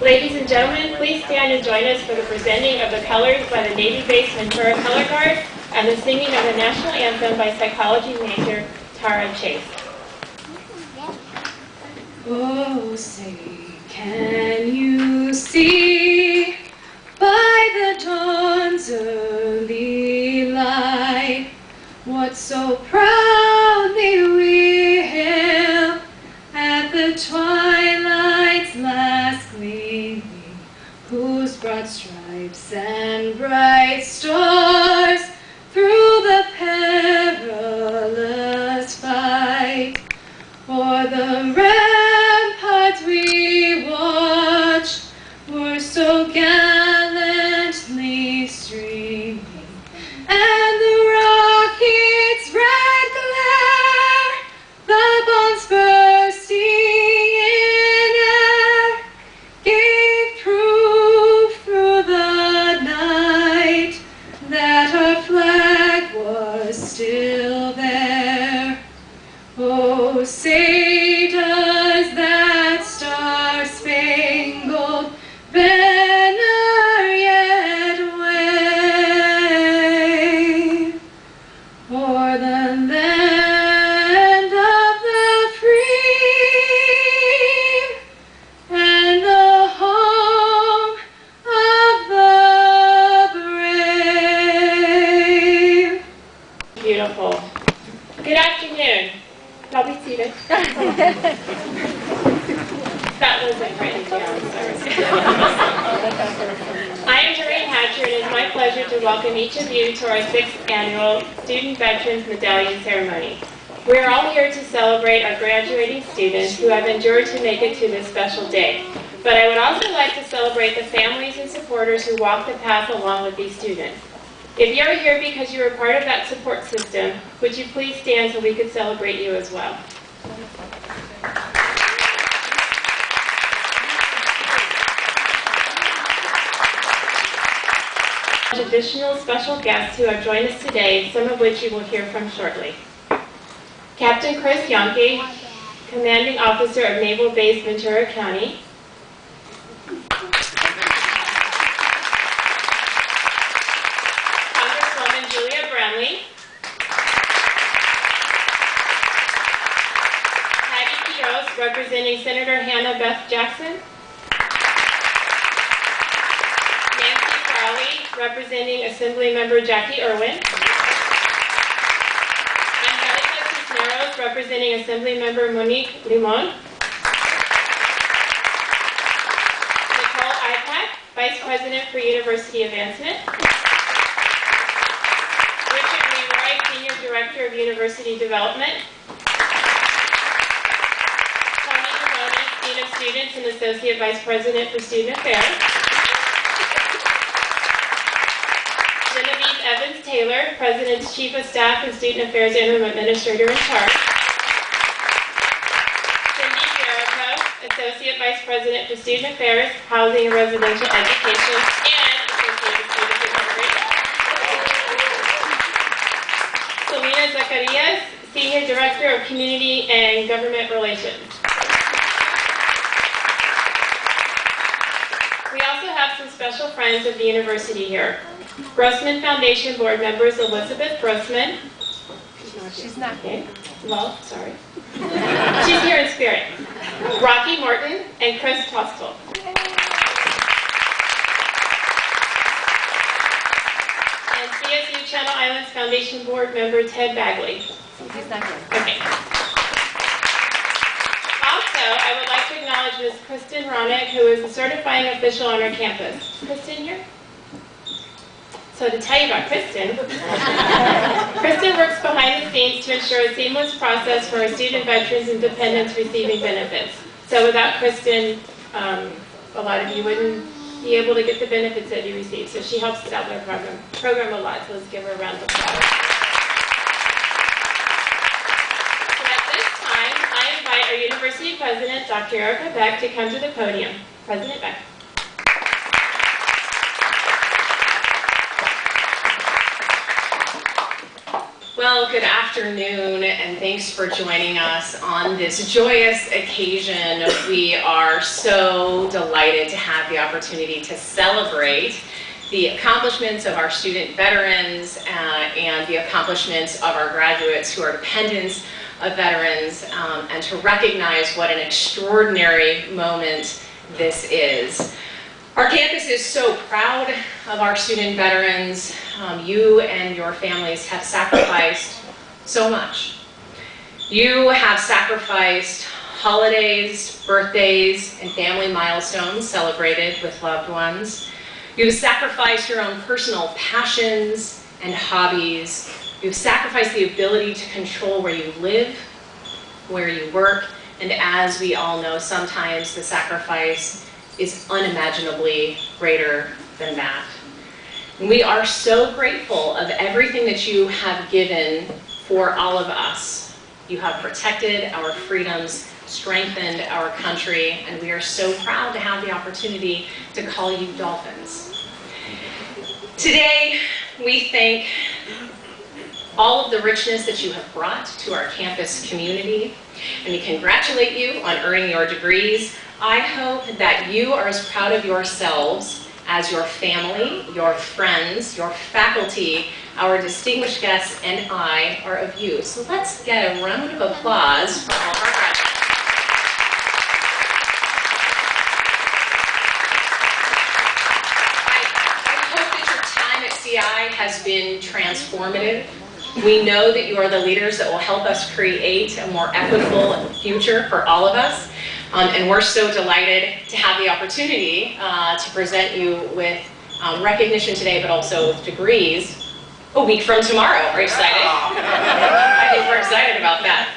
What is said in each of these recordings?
Ladies and gentlemen, please stand and join us for the presenting of the colors by the Navy-based Ventura Color Guard and the singing of the national anthem by psychology major Tara Chase. Oh, say, can you see by the dawn's early light what so proudly we hail at the twilight's last gleaming, whose broad stripes and bright stars through the perilous fight o'er the ramparts we watched were so gallantly streaming, and the rocket's red glare, the bombs bursting in air, gave proof through the night that our flag was still there. Oh, say does that star-spangled banner yet wave o'er the land of the free and the home of the brave? Beautiful. Good afternoon. I'll be seated. That wasn't written down, sorry. I am Doreen Hatcher, and it is my pleasure to welcome each of you to our 6th annual Student Veterans Medallion Ceremony. We are all here to celebrate our graduating students who have endured to make it to this special day. But I would also like to celebrate the families and supporters who walk the path along with these students. If you're here because you were part of that support system, would you please stand so we could celebrate you as well? Additional special guests who have joined us today, some of which you will hear from shortly. Captain Chris Yonke, Commanding Officer of Naval Base Ventura County. Representing Senator Hannah Beth Jackson. Nancy Crowley, representing Assemblymember Jackie Irwin. Angelica Cisneros, representing Assemblymember Monique Limon. Nicole Ipac, Vice President for University Advancement. Richard Leroy, Senior Director of University Development. Dean of Students and Associate Vice President for Student Affairs. Genevieve Evans Taylor, President's Chief of Staff and Student Affairs Interim Administrator in charge. Cindy Jericho, Associate Vice President for Student Affairs, Housing and Residential Education, and Associate Student Administrator. Selena Zacarias, Senior Director of Community and Government Relations. We also have some special friends of the university here. Grossman Foundation board members Elizabeth Grossman. She's not here. Well, sorry. She's here in spirit. Rocky Morton and Chris Tostel. And CSU Channel Islands Foundation board member Ted Bagley. He's not here. Okay. Also, I would like to acknowledge Ms. Kristen Ronick, who is the certifying official on our campus. Kristen here? So to tell you about Kristen, Kristen works behind the scenes to ensure a seamless process for our student veterans and dependents receiving benefits. So without Kristen, a lot of you wouldn't be able to get the benefits that you receive. So she helps us out with our program a lot, so let's give her a round of applause. Our University President, Dr. Erica Beck, to come to the podium. President Beck. Well, good afternoon, and thanks for joining us on this joyous occasion. We are so delighted to have the opportunity to celebrate the accomplishments of our student veterans and the accomplishments of our graduates who are dependents of veterans, and to recognize what an extraordinary moment this is. Our campus is so proud of our student veterans. You and your families have sacrificed so much. You have sacrificed holidays, birthdays, and family milestones celebrated with loved ones. You've sacrificed your own personal passions and hobbies. You've sacrificed the ability to control where you live, where you work, and as we all know, sometimes the sacrifice is unimaginably greater than that. And we are so grateful of everything that you have given for all of us. You have protected our freedoms, strengthened our country, and we are so proud to have the opportunity to call you Dolphins. Today, we thank all of the richness that you have brought to our campus community, and we congratulate you on earning your degrees. I hope that you are as proud of yourselves as your family, your friends, your faculty, our distinguished guests, and I are of you. So let's get a round of applause for all of our graduates. I hope that your time at CI has been transformative. We know that you are the leaders that will help us create a more equitable future for all of us. And we're so delighted to have the opportunity to present you with recognition today, but also with degrees a week from tomorrow. Are you excited? I think we're excited about that.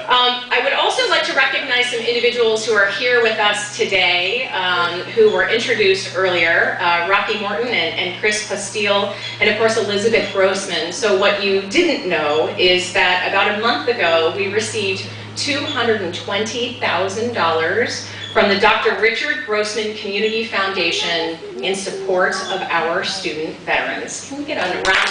I would also like to recognize some individuals who are here with us today, who were introduced earlier, Rocky Morton and Chris Pastille, and of course Elizabeth Grossman. So what you didn't know is that about a month ago, we received $220,000 from the Dr. Richard Grossman Community Foundation in support of our student veterans. Can we get a round of applause?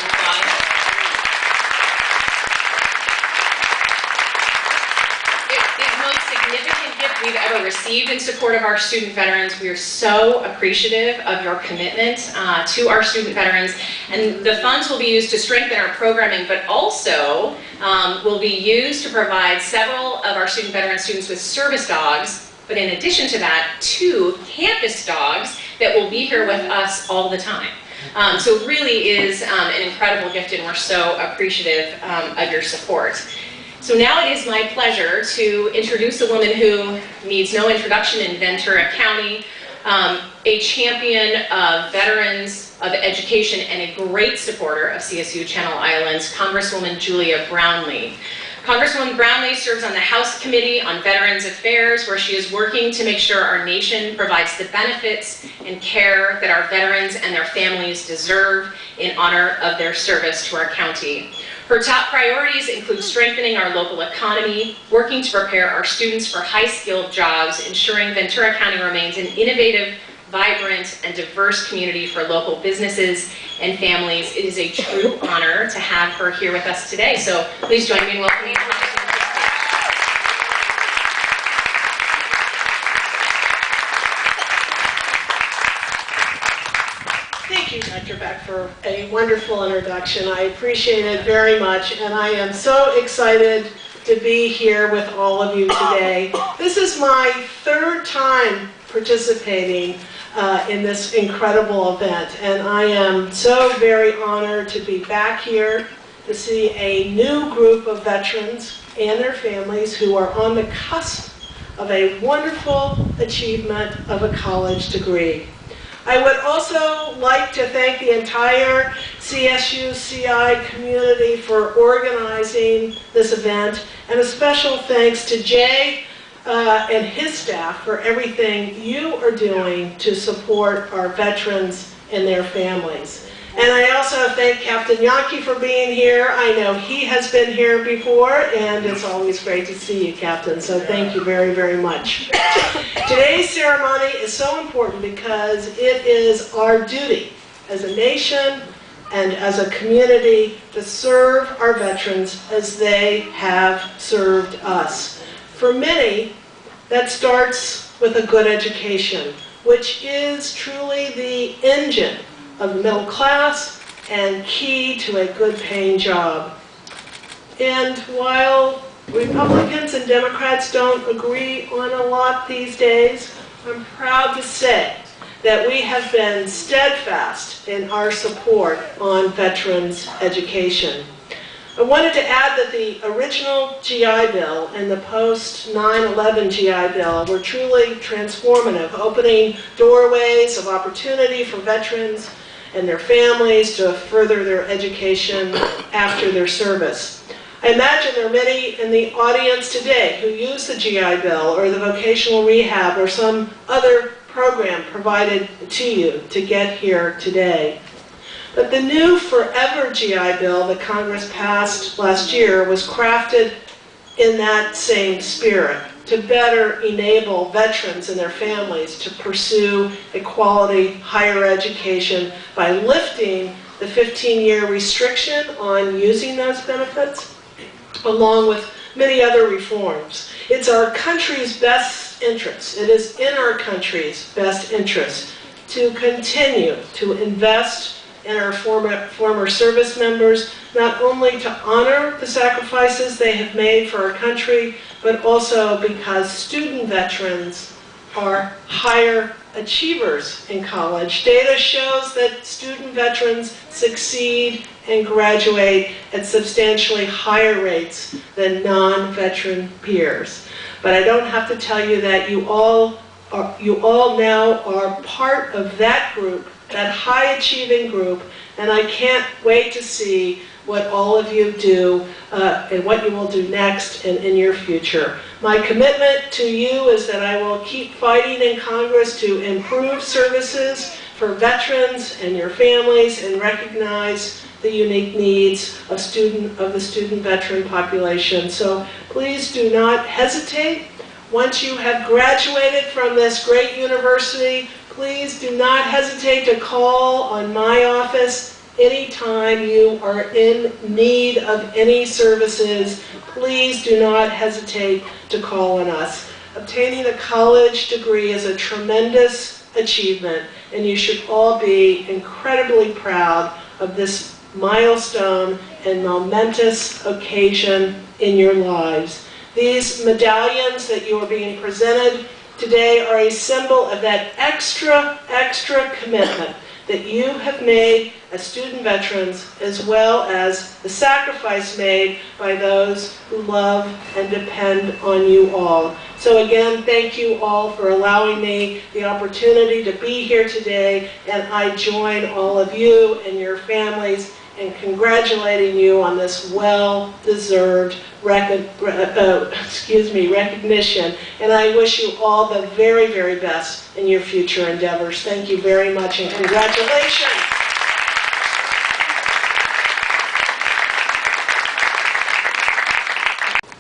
It's the most significant gift we've ever received in support of our student veterans. We are so appreciative of your commitment to our student veterans, and the funds will be used to strengthen our programming, but also will be used to provide several of our student veteran students with service dogs, but in addition to that, 2 campus dogs that will be here with us all the time. So it really is an incredible gift, and we're so appreciative of your support. So now it is my pleasure to introduce a woman who needs no introduction in Ventura County, a champion of veterans of education and a great supporter of CSU Channel Islands, Congresswoman Julia Brownlee. Congresswoman Brownlee serves on the House Committee on Veterans Affairs, where she is working to make sure our nation provides the benefits and care that our veterans and their families deserve in honor of their service to our county. Her top priorities include strengthening our local economy, working to prepare our students for high-skilled jobs, ensuring Ventura County remains an innovative, vibrant, and diverse community for local businesses and families. It is a true honor to have her here with us today. So please join me in welcoming her. Thank you, Dr. Beck, for a wonderful introduction. I appreciate it very much, and I am so excited to be here with all of you today. This is my 3rd time participating in this incredible event, and I am so very honored to be back here to see a new group of veterans and their families who are on the cusp of a wonderful achievement of a college degree. I would also like to thank the entire CSUCI community for organizing this event, and a special thanks to Jay and his staff for everything you are doing to support our veterans and their families. And I also thank Captain Yankee for being here. I know he has been here before, and it's always great to see you, Captain, so thank you very, very much. Today's ceremony is so important because it is our duty as a nation and as a community to serve our veterans as they have served us. For many, that starts with a good education, which is truly the engine of the middle class and key to a good paying job. And while Republicans and Democrats don't agree on a lot these days, I'm proud to say that we have been steadfast in our support on veterans' education. I wanted to add that the original GI Bill and the post-9/11 GI Bill were truly transformative, opening doorways of opportunity for veterans and their families to further their education after their service. I imagine there are many in the audience today who use the GI Bill or the vocational rehab or some other program provided to you to get here today. But the new Forever GI Bill that Congress passed last year was crafted in that same spirit to better enable veterans and their families to pursue a quality higher education by lifting the 15-year restriction on using those benefits, along with many other reforms. It's our country's best interest, it is in our country's best interest to continue to invest in our former service members, not only to honor the sacrifices they have made for our country, but also because student veterans are higher achievers in college. Data shows that student veterans succeed and graduate at substantially higher rates than non-veteran peers. But I don't have to tell you that you all now are part of that group, that high-achieving group, and I can't wait to see what all of you do and what you will do next and in your future. My commitment to you is that I will keep fighting in Congress to improve services for veterans and your families and recognize the unique needs of the student veteran population. So please do not hesitate. Once you have graduated from this great university, please do not hesitate to call on my office anytime you are in need of any services. Please do not hesitate to call on us. Obtaining a college degree is a tremendous achievement, and you should all be incredibly proud of this milestone and momentous occasion in your lives. These medallions that you are being presented today are a symbol of that extra commitment that you have made as student veterans, as well as the sacrifice made by those who love and depend on you all. So again, thank you all for allowing me the opportunity to be here today, and I join all of you and your families in congratulating you on this well-deserved recognition. And I wish you all the very, very best in your future endeavors. Thank you very much, and congratulations.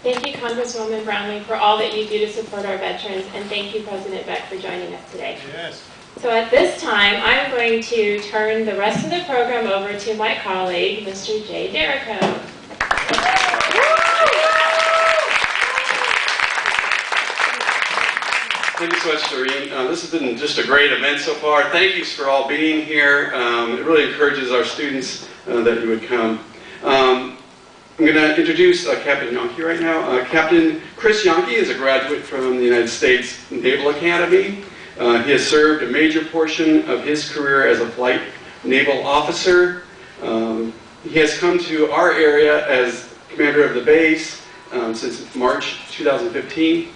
Thank you, Congresswoman Brownlee, for all that you do to support our veterans, and thank you, President Beck, for joining us today. Yes. So at this time, I'm going to turn the rest of the program over to my colleague, Mr. Jay Derrico. Thank you so much, Doreen. This has been just a great event so far. Thank you for all being here. It really encourages our students that you would come. I'm going to introduce Captain Yankee right now. Captain Chris Yankee is a graduate from the United States Naval Academy. He has served a major portion of his career as a flight naval officer. He has come to our area as commander of the base since March 2015.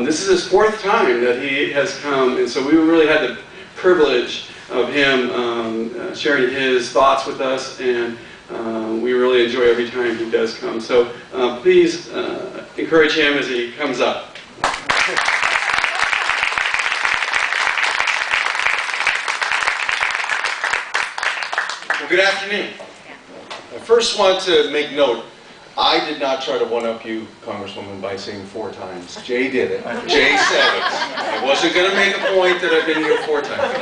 This is his fourth time that he has come, and so we really had the privilege of him sharing his thoughts with us, and we really enjoy every time he does come. So please encourage him as he comes up. Well, good afternoon. I first want to make note, I did not try to one-up you, Congresswoman, by saying 4 times. Jay did it. Jay said it. I wasn't going to make a point that I've been here 4 times.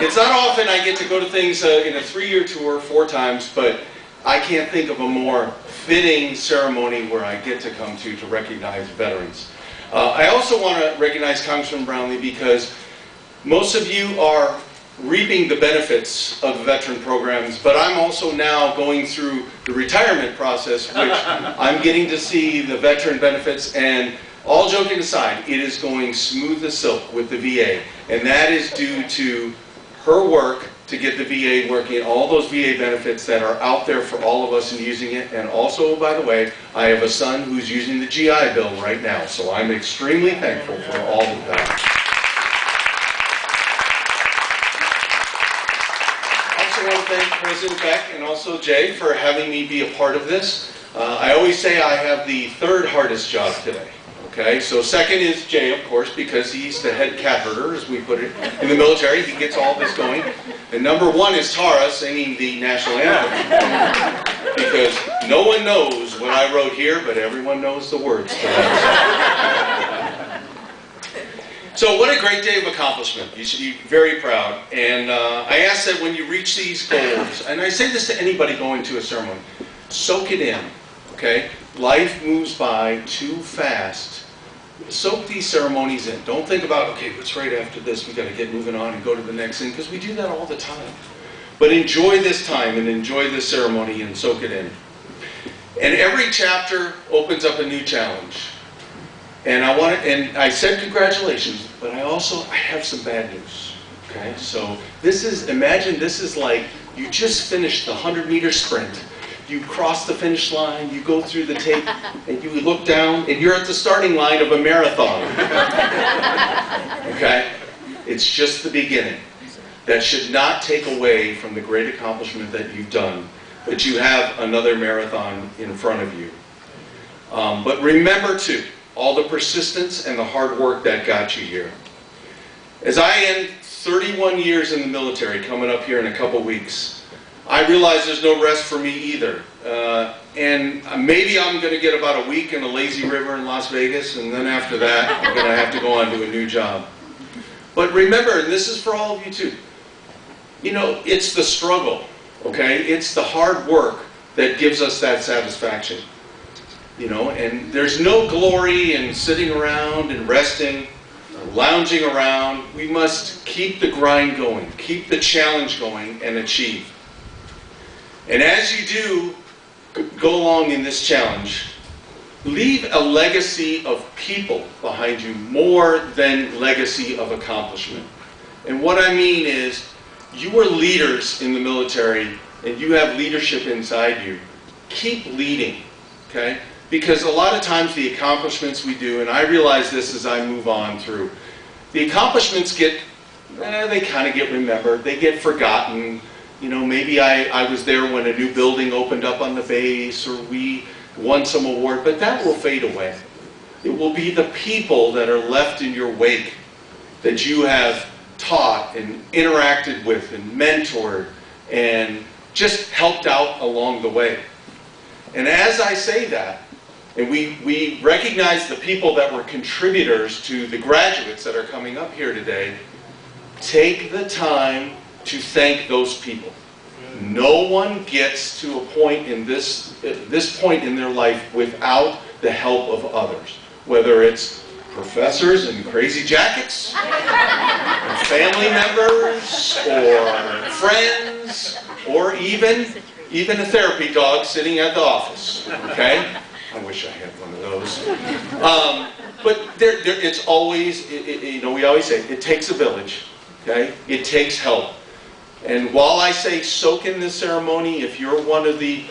It's not often I get to go to things in a 3-year tour 4 times, but I can't think of a more fitting ceremony where I get to come to recognize veterans. I also want to recognize Congressman Brownlee because most of you are reaping the benefits of the veteran programs, but I'm also now going through the retirement process, which I'm getting to see the veteran benefits, and all joking aside, it is going smooth as silk with the VA, and that is due to her work to get the VA working, all those VA benefits that are out there for all of us and using it, and also, by the way, I have a son who's using the GI Bill right now, so I'm extremely thankful for all of that. I want to thank President Beck and also Jay for having me be a part of this. I always say I have the 3rd hardest job today. Okay, so second is Jay, of course, because he's the head cat herder, as we put it in the military. He gets all this going. And number 1 is Tara singing the national anthem. Because no one knows what I wrote here, but everyone knows the words to that. So what a great day of accomplishment. You should be very proud. And I ask that when you reach these goals, and I say this to anybody going to a ceremony, soak it in, okay? Life moves by too fast. Soak these ceremonies in. Don't think about, okay, what's right after this? We got to get moving on and go to the next thing, because we do that all the time. But enjoy this time and enjoy this ceremony and soak it in. And every chapter opens up a new challenge. And I said congratulations, but I have some bad news. Okay, so imagine this is like you just finished the 100-meter sprint. You cross the finish line, you go through the tape, and you look down, and you're at the starting line of a marathon. Okay? It's just the beginning. That should not take away from the great accomplishment that you've done, but you have another marathon in front of you. But remember, too, all the persistence and the hard work that got you here. As I end 31 years in the military, coming up here in a couple weeks, I realize there's no rest for me either. And maybe I'm going to get about a week in a lazy river in Las Vegas, and then after that, I'm going to have to go on to a new job. But remember, and this is for all of you too, you know, it's the struggle, okay? It's the hard work that gives us that satisfaction. You know, and there's no glory in sitting around and resting, lounging around. We must keep the grind going, keep the challenge going, and achieve. And as you do go along in this challenge, leave a legacy of people behind you more than legacy of accomplishment. And what I mean is, you are leaders in the military, and you have leadership inside you. Keep leading, okay? Because a lot of times the accomplishments we do, and I realize this as I move on through, the accomplishments they kind of get remembered, they get forgotten. You know, maybe I was there when a new building opened up on the base, or we won some award, but that will fade away. It will be the people that are left in your wake that you have taught and interacted with and mentored and just helped out along the way. And as I say that, and we recognize the people that were contributors to the graduates that are coming up here today, take the time to thank those people. No one gets to a point in this point in their life without the help of others, whether it's professors in crazy jackets, or family members, or friends, or even a therapy dog sitting at the office. Okay, I wish I had one of those. But it's always, you know, we always say it takes a village. Okay, it takes help. And while I say soak in this ceremony, if you're one of the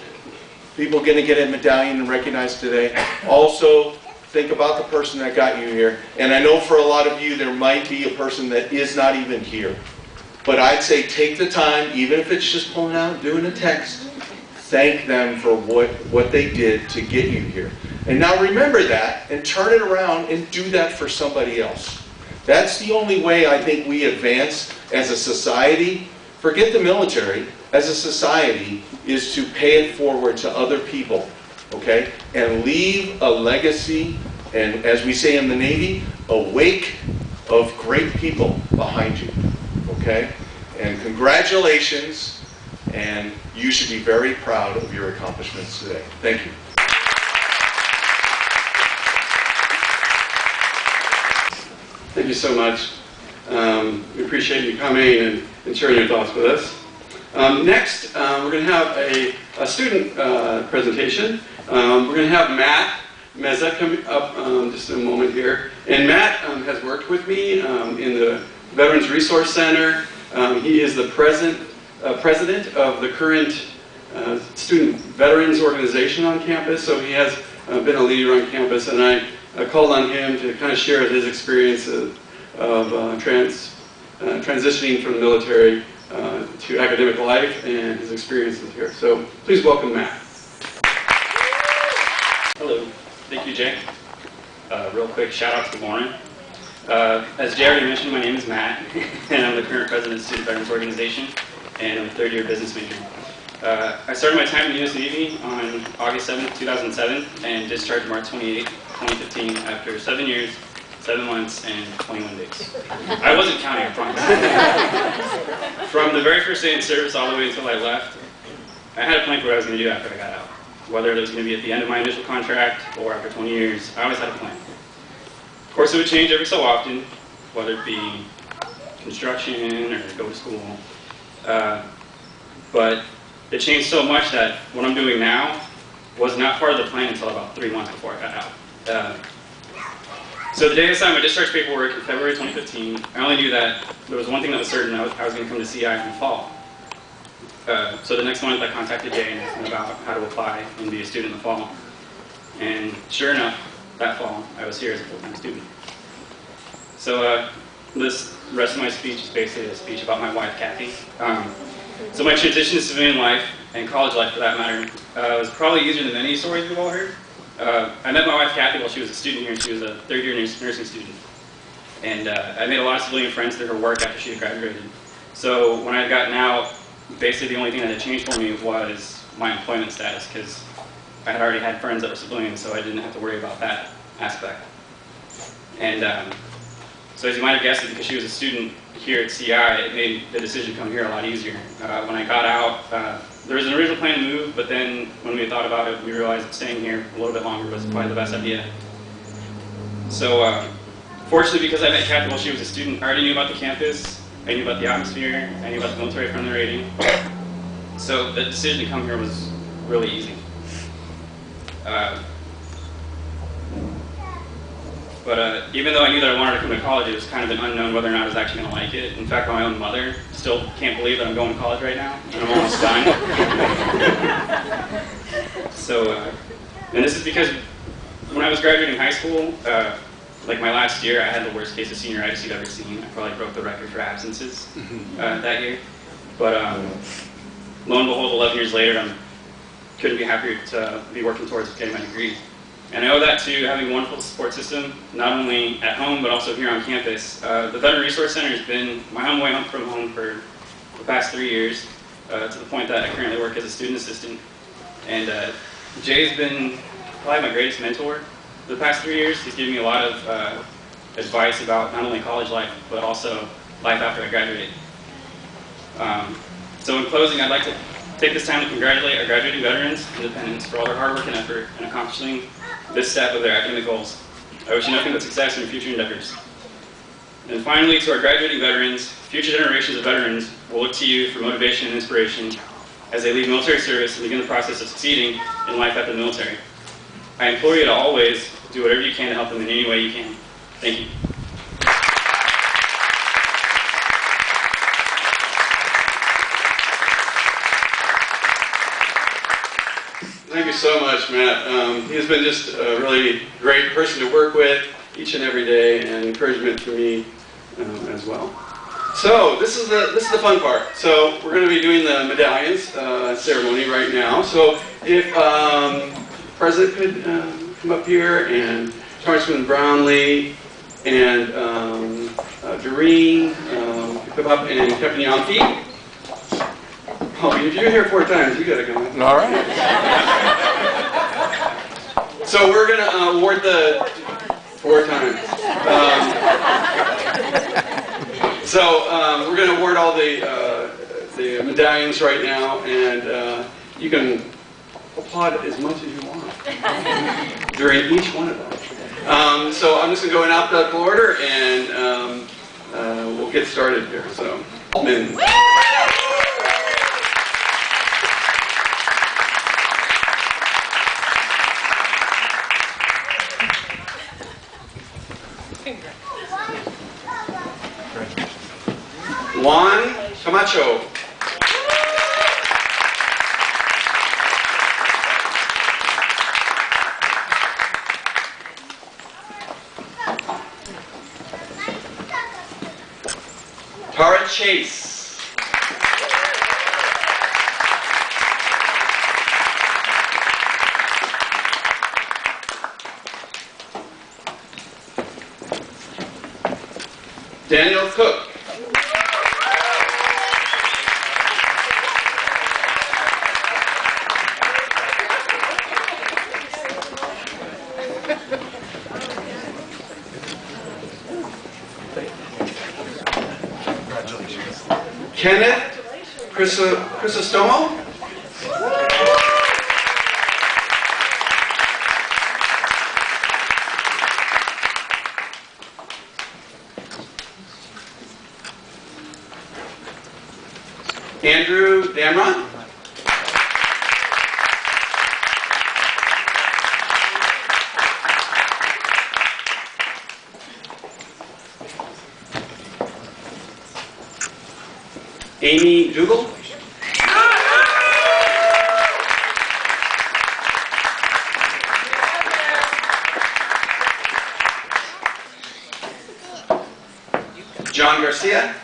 people going to get a medallion and recognized today, also think about the person that got you here. And I know for a lot of you there might be a person that is not even here. But I'd say take the time, even if it's just pulling out, doing a text, thank them for what they did to get you here. And now remember that and turn it around and do that for somebody else. That's the only way I think we advance as a society. Forget the military. As a society, is to pay it forward to other people okay? And leave a legacy, and as we say in the Navy, a wake of great people behind you, okay? And congratulations, and you should be very proud of your accomplishments today. Thank you. Thank you so much. We appreciate you coming and sharing your thoughts with us. Next, we're going to have a student presentation. We're going to have Matt Meza come up just in a moment here. And Matt has worked with me in the Veterans Resource Center. He is the president of the current Student Veterans Organization on campus, so he has been a leader on campus, and I called on him to kind of share his experience of transitioning from the military to academic life and his experiences here. So please welcome Matt. Hello, thank you, Jay. Real quick shout out to Lauren. As Jay already mentioned, my name is Matt, and I'm the current president of the Student Veterans Organization, and I'm a third-year business major. I started my time in the U.S. Navy on August 7th, 2007, and discharged March 28th, 2015, after 7 years, 7 months, and 21 days. I wasn't counting, I promise. From the very first day in service all the way until I left, I had a plan for what I was going to do after I got out. Whether it was going to be at the end of my initial contract or after 20 years, I always had a plan. Of course, it would change every so often, whether it be construction or go to school. But it changed so much that what I'm doing now was not part of the plan until about 3 months before I got out. So the day I signed my discharge paperwork in February 2015, I only knew that there was one thing that was certain: I was going to come to CI in the fall. So the next month I contacted Jay and asked him about how to apply and be a student in the fall. And sure enough, that fall, I was here as a full-time student. So this rest of my speech is basically a speech about my wife, Kathy. So my transition to civilian life, and college life for that matter, was probably easier than many stories we've all heard. I met my wife, Kathy, while she was a student here. She was a third-year nursing student. And I made a lot of civilian friends through her work after she had graduated. So when I had gotten out, basically the only thing that had changed for me was my employment status, because I had already had friends that were civilians, so I didn't have to worry about that aspect. And so as you might have guessed, because she was a student here at CI, it made the decision to come here a lot easier. When I got out, there was an original plan to move, but then when we thought about it, we realized that staying here a little bit longer was probably the best idea. So fortunately, because I met Kathy while she was a student, I already knew about the campus, I knew about the atmosphere, I knew about the military-friendly rating. So the decision to come here was really easy. But even though I knew that I wanted to come to college, it was kind of an unknown whether or not I was actually going to like it. In fact, my own mother still can't believe that I'm going to college right now, and I'm almost done. So, and this is because when I was graduating high school, like my last year, I had the worst case of senioritis you've ever seen. I probably broke the record for absences that year. But lo and behold, 11 years later, I couldn't be happier to be working towards getting my degree. And I owe that to having a wonderful support system, not only at home, but also here on campus. The Veteran Resource Center has been my home away from home for the past 3 years, to the point that I currently work as a student assistant. And Jay's been probably my greatest mentor for the past 3 years. He's given me a lot of advice about not only college life, but also life after I graduate. So in closing, I'd like to take this time to congratulate our graduating veterans and dependents for all their hard work and effort in accomplishing this step of their academic goals. I wish you nothing but success in your future endeavors. And finally, to our graduating veterans, future generations of veterans will look to you for motivation and inspiration as they leave military service and begin the process of succeeding in life after the military. I implore you to always do whatever you can to help them in any way you can. Thank you. Thank you so much, Matt. He has been just a really great person to work with each and every day, and encouragement for me as well. So this is the fun part. So we're going to be doing the medallions ceremony right now. So if President could come up here, and Congressman Brownlee and Doreen could come up, and Captain Yankee. Oh, if you're here 4 times, you got to come. All right. So we're going to award the 4 times. We're going to award all the medallions right now, and you can applaud as much as you want during each one of them. So I'm just going to go in alphabetical order, and we'll get started here. So, Min. Juan Camacho. Tara Chase. Daniel Cook. Kenneth Chrysostomo. Andrew Damron. Amy Dougal. John Garcia.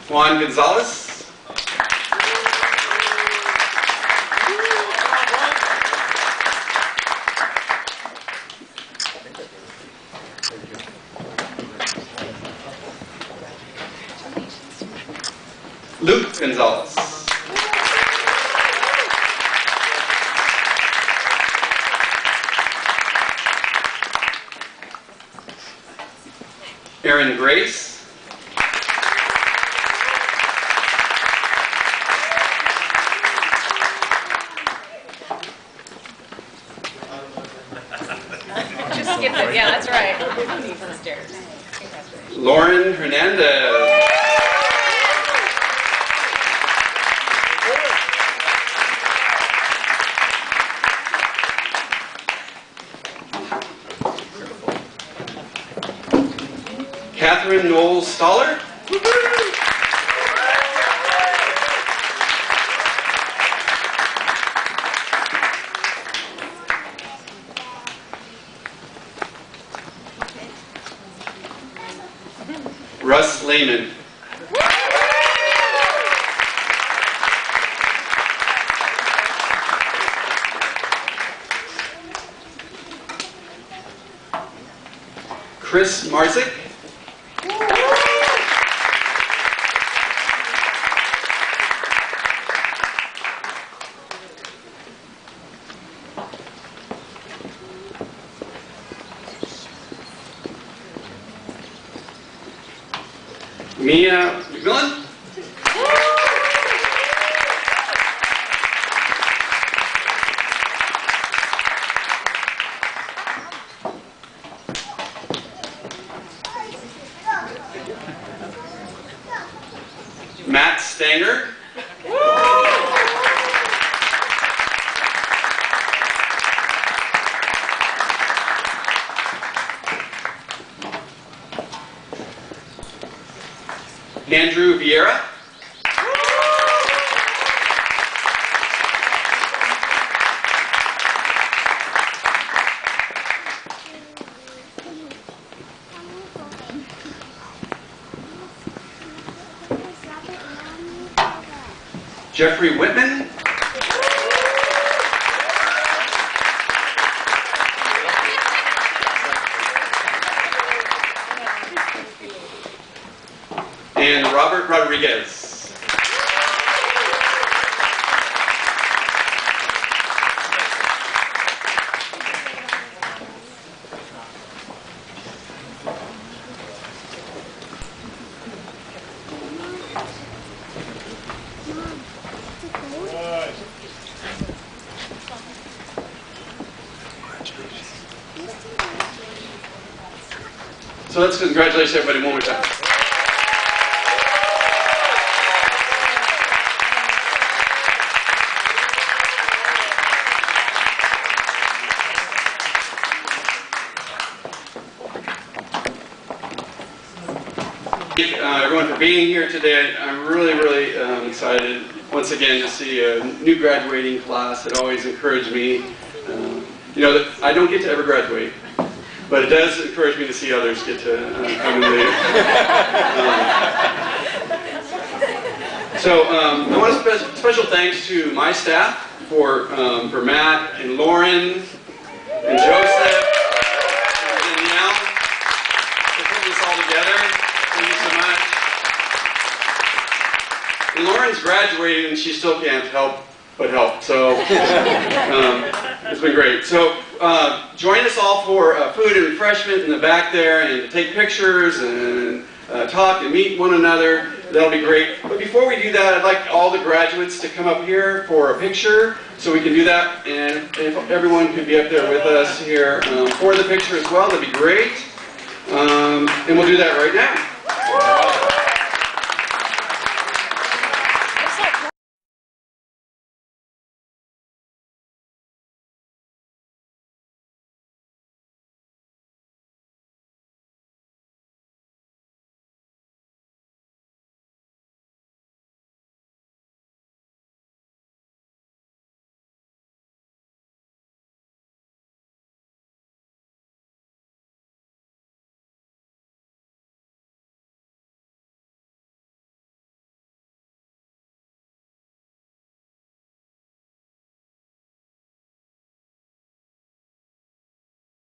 Juan Gonzalez. Luke Gonzalez. Aaron Grace. Just skip it. Yeah, that's right. Stairs. Lauren Hernandez. Catherine Knowles Stoller. Russ Lehman. Chris Marzik. Mia McMillan. Matt Stanger. Andrew Vieira. Jeffrey Whitman. and Robert Rodriguez. So let's congratulate everybody one more time. Everyone for being here today. I'm really excited once again to see a new graduating class. It always encouraged me. You know, I don't get to ever graduate, but it does encourage me to see others get to come in later. I want to special thanks to my staff for Matt and Lauren and Joseph and Danielle for putting this all together. Thank you so much. And Lauren's graduated and she still can't help but help. So it's been great. So join us all for food and refreshment in the back there, and to take pictures and talk and meet one another. That'll be great. But before we do that, I'd like all the graduates to come up here for a picture, so we can do that. And if everyone could be up there with us here for the picture as well, that'd be great. And we'll do that right now.